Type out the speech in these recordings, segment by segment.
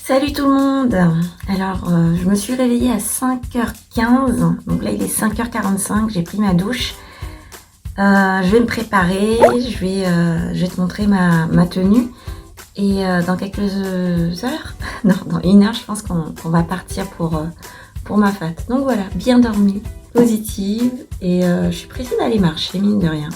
Salut tout le monde. Alors je me suis réveillée à 5h15, donc là il est 5h45, j'ai pris ma douche. Je vais me préparer, je vais te montrer ma tenue et dans quelques heures, non dans 1 heure je pense qu'on va partir pour ma fête. Donc voilà, bien dormi, positive et je suis pressée d'aller marcher, mine de rien.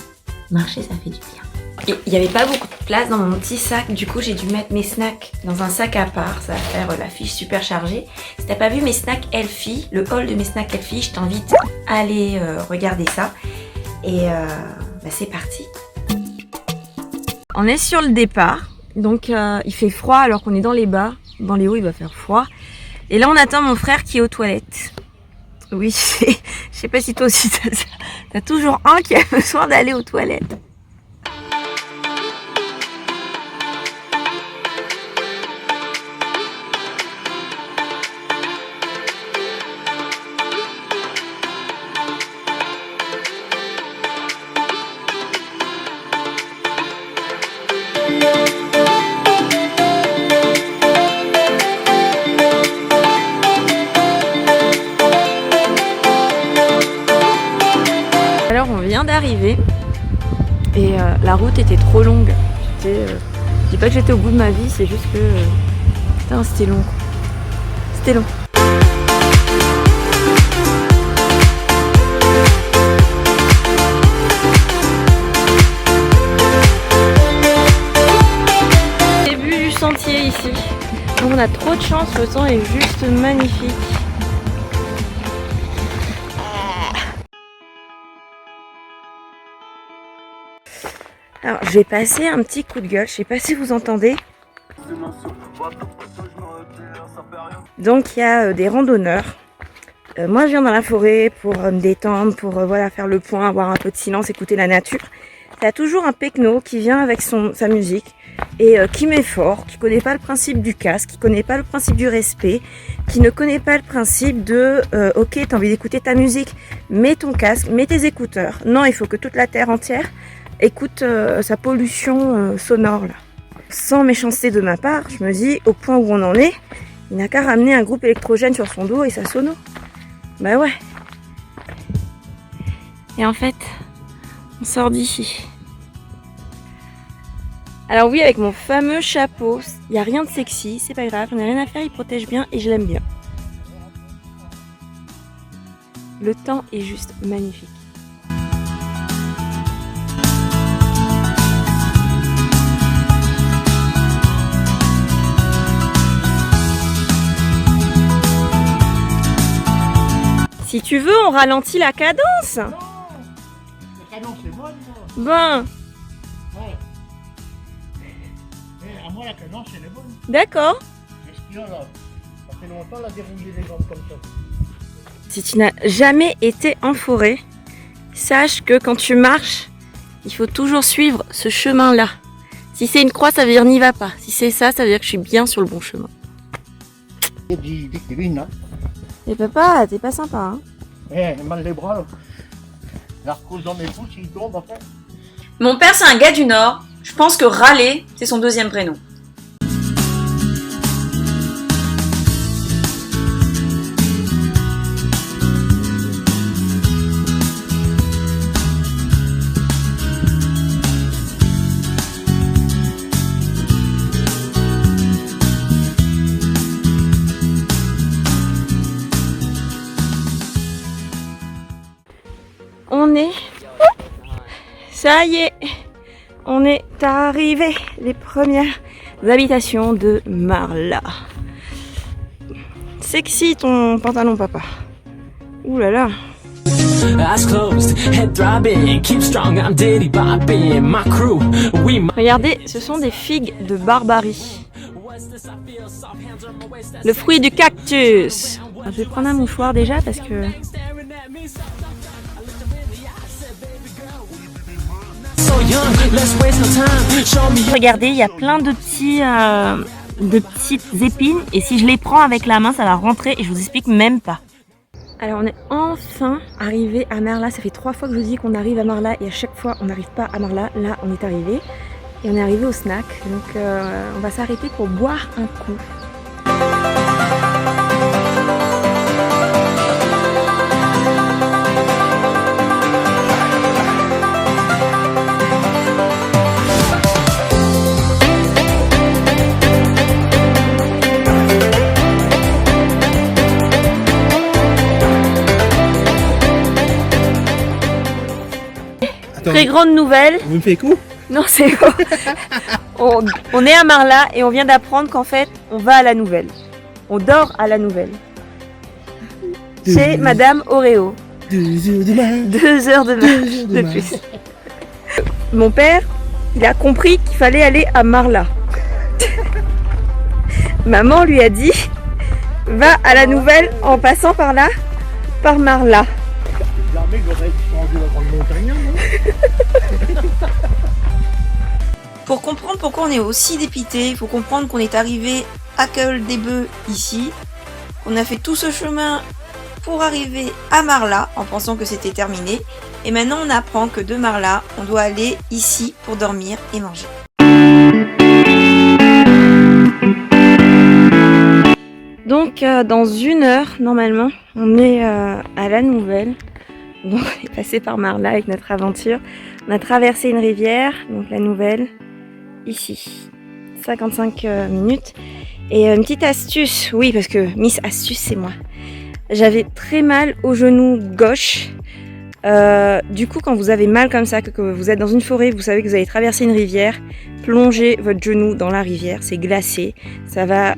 Marcher ça fait du bien. Et il n'y avait pas beaucoup de place dans mon petit sac, du coup j'ai dû mettre mes snacks dans un sac à part, ça va faire la fiche super chargée. Si t'as pas vu mes snacks Elfie, le haul de mes snacks Elfie, je t'invite à aller regarder ça. Et c'est parti. On est sur le départ, donc il fait froid alors qu'on est dans les bas, dans les hauts il va faire froid. Et là on attend mon frère qui est aux toilettes. Oui, je sais pas si toi aussi t'as toujours un qui a besoin d'aller aux toilettes. Alors on vient d'arriver et la route était trop longue. Je dis pas que j'étais au bout de ma vie, c'est juste que putain c'était long. C'était long. Début du sentier ici. Donc on a trop de chance, le temps est juste magnifique. Alors, je vais passer un petit coup de gueule, je sais pas si vous entendez. Donc, il y a des randonneurs. Moi, je viens dans la forêt pour me détendre, pour voilà, faire le point, avoir un peu de silence, écouter la nature. Il y a toujours un pecno qui vient avec sa musique et qui met fort, qui connaît pas le principe du casque, qui connaît pas le principe du respect, qui ne connaît pas le principe de ok, t'as envie d'écouter ta musique, mets ton casque, mets tes écouteurs. Non, il faut que toute la terre entière écoute sa pollution sonore là. Sans méchanceté de ma part, je me dis au point où on en est, il n'a qu'à ramener un groupe électrogène sur son dos et sa sono. Bah ouais. Et en fait, on sort d'ici. Alors oui, avec mon fameux chapeau, il n'y a rien de sexy, c'est pas grave, j'en ai rien à faire, il protège bien et je l'aime bien. Le temps est juste magnifique. Si tu veux, on ralentit la cadence. Non, la cadence est bonne, moi. Bon. Ouais. Mais à moi, la cadence, elle est bonne. D'accord. Qu'est-ce qu'il y a là? Ça fait longtemps, la dérouiller les jambes comme ça. Si tu n'as jamais été en forêt, sache que quand tu marches, il faut toujours suivre ce chemin-là. Si c'est une croix, ça veut dire n'y va pas. Si c'est ça, ça veut dire que je suis bien sur le bon chemin. Et dis Kevin, là. Et papa, t'es pas sympa, hein? Eh, mal les bras, là. La repose dans mes pouces, il tombe, en fait. Mon père, c'est un gars du Nord. Je pense que Raleigh, c'est son deuxième prénom. On est... Ça y est, on est arrivé. Les premières habitations de Marla. Sexy ton pantalon, papa. Ouh là là. Regardez, ce sont des figues de Barbarie. Le fruit du cactus. Je vais prendre un mouchoir déjà parce que... Regardez, il y a plein de petites épines et si je les prends avec la main, ça va rentrer et je vous explique même pas. Alors on est enfin arrivé à Marla. Ça fait 3 fois que je vous dis qu'on arrive à Marla et à chaque fois on n'arrive pas à Marla. Là on est arrivé et on est arrivé au snack. Donc on va s'arrêter pour boire un coup. Très grande nouvelle. Vous me faites coup? Non, c'est bon. On est à Marla et on vient d'apprendre qu'en fait, on va à la Nouvelle. On dort à la Nouvelle. Chez Madame Oreo. 2 heures de marche. 2 heures de marche de plus. Mon père, il a compris qu'il fallait aller à Marla. Maman lui a dit, va à la Nouvelle en passant par là, par Marla. Jamais j'aurais changé la grande montagne, non? Pour comprendre pourquoi on est aussi dépité, il faut comprendre qu'on est arrivé à Col-des-Bœufs ici, qu'on a fait tout ce chemin pour arriver à Marla en pensant que c'était terminé, et maintenant on apprend que de Marla, on doit aller ici pour dormir et manger. Donc dans 1 heure, normalement, on est à la Nouvelle. Donc on est passé par Marla avec notre aventure. On a traversé une rivière, donc la Nouvelle, ici. 55 minutes. Et une petite astuce, oui, parce que Miss Astuce, c'est moi. J'avais très mal au genou gauche. Du coup, quand vous avez mal comme ça, que vous êtes dans une forêt, vous savez que vous allez traverser une rivière, plongez votre genou dans la rivière, c'est glacé, ça va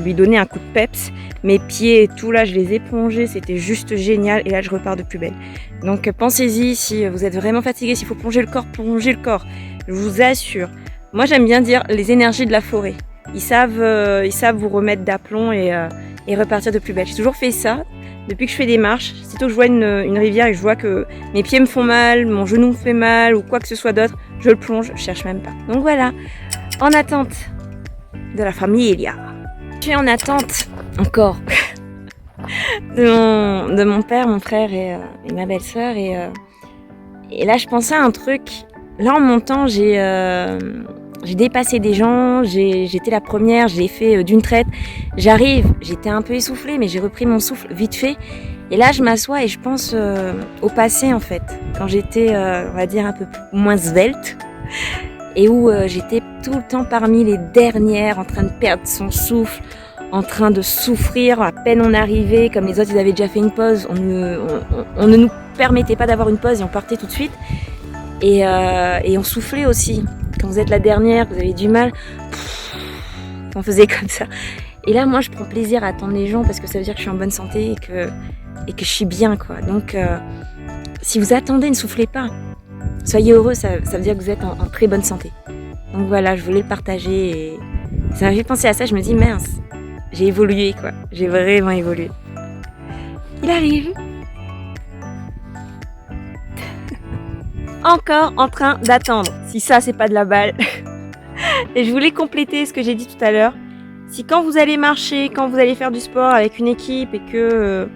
lui donner un coup de peps. Mes pieds et tout, là, je les ai plongés, c'était juste génial, et là, je repars de plus belle. Donc, pensez-y, si vous êtes vraiment fatigué, s'il faut plonger le corps, plongez le corps. Je vous assure. Moi, j'aime bien dire les énergies de la forêt. Ils savent vous remettre d'aplomb et repartir de plus belle. J'ai toujours fait ça. Depuis que je fais des marches, sitôt que je vois une rivière et que je vois que mes pieds me font mal, mon genou me fait mal ou quoi que ce soit d'autre, je le plonge, je cherche même pas. Donc voilà, en attente de la familia. Je suis en attente encore de mon père, mon frère et ma belle-sœur. Et là, je pensais à un truc. Là, en montant, j'ai dépassé des gens, j'étais la première, je l'ai fait d'une traite. J'arrive, j'étais un peu essoufflée, mais j'ai repris mon souffle vite fait. Et là, je m'assois et je pense au passé, en fait, quand j'étais, on va dire, un peu moins svelte, et où j'étais tout le temps parmi les dernières, en train de perdre son souffle, en train de souffrir. À peine on arrivait, comme les autres, ils avaient déjà fait une pause, on ne nous permettait pas d'avoir une pause et on partait tout de suite. Et on soufflait aussi. Quand vous êtes la dernière, vous avez du mal, on faisait comme ça. Et là, moi, je prends plaisir à attendre les gens parce que ça veut dire que je suis en bonne santé et que je suis bien, quoi. Donc, si vous attendez, ne soufflez pas. Soyez heureux, ça veut dire que vous êtes en très bonne santé. Donc voilà, je voulais le partager et ça m'a fait penser à ça. Je me dis, mince, j'ai évolué, quoi. J'ai vraiment évolué. Il arrive. Encore en train d'attendre. Si ça, c'est pas de la balle. Et je voulais compléter ce que j'ai dit tout à l'heure. Si quand vous allez marcher, quand vous allez faire du sport avec une équipe et que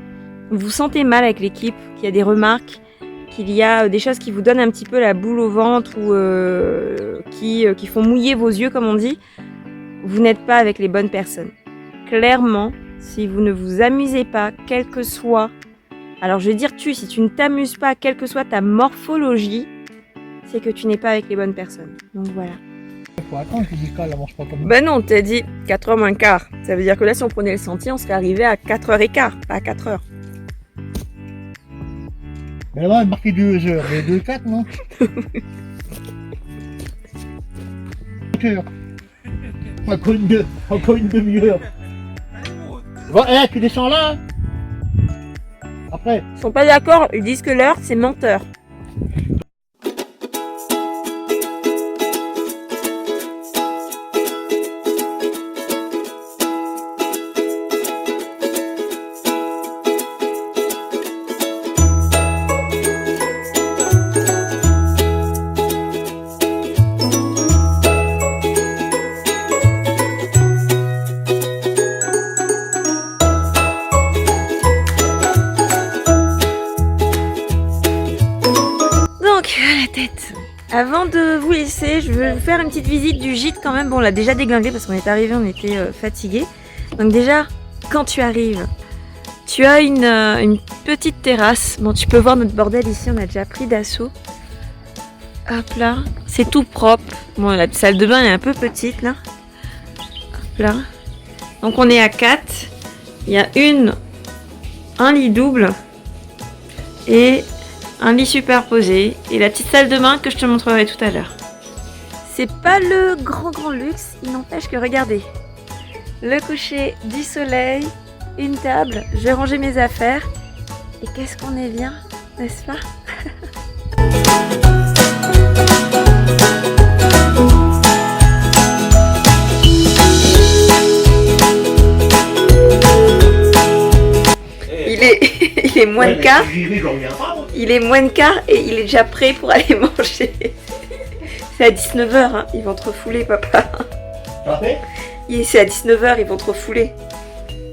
vous vous sentez mal avec l'équipe, qu'il y a des remarques, qu'il y a des choses qui vous donnent un petit peu la boule au ventre ou qui font mouiller vos yeux, comme on dit, vous n'êtes pas avec les bonnes personnes. Clairement, si vous ne vous amusez pas, quel que soit... Alors je vais dire si tu ne t'amuses pas, quelle que soit ta morphologie, c'est que tu n'es pas avec les bonnes personnes. Donc voilà. Faut attendre que Mika la mange pas comme Ben non, t'as dit 4h moins quart. Ça veut dire que là, si on prenait le sentier, on serait arrivé à 4h15, pas à 4h. Mais là-bas, il marquait 2 heures, mais 2h04, non? 2 heures. Encore une demi-heure. Bon, tu descends là? Après. Ils sont pas d'accord, ils disent que l'heure, c'est menteur. Avant de vous laisser, je vais vous faire une petite visite du gîte quand même. Bon, on l'a déjà déglingué parce qu'on est arrivé, on était fatigués. Donc déjà, quand tu arrives, tu as une petite terrasse. Bon, tu peux voir notre bordel ici, on a déjà pris d'assaut. Hop là, c'est tout propre. Bon, la salle de bain est un peu petite là. Hop là. Donc on est à 4. Il y a un lit double et un lit superposé et la petite salle de bain que je te montrerai tout à l'heure. C'est pas le grand luxe, il n'empêche que regardez. Le coucher du soleil, une table, je vais ranger mes affaires. Et qu'est-ce qu'on est bien, n'est-ce pas? Il est moins de quart. Il est moins de quart et il est déjà prêt pour aller manger. C'est à 19h, hein. Ils vont te refouler, papa. C'est à 19h, ils vont te refouler.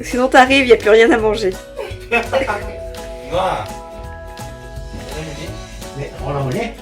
Sinon t'arrives, il n'y a plus rien à manger. Mais on la monnaie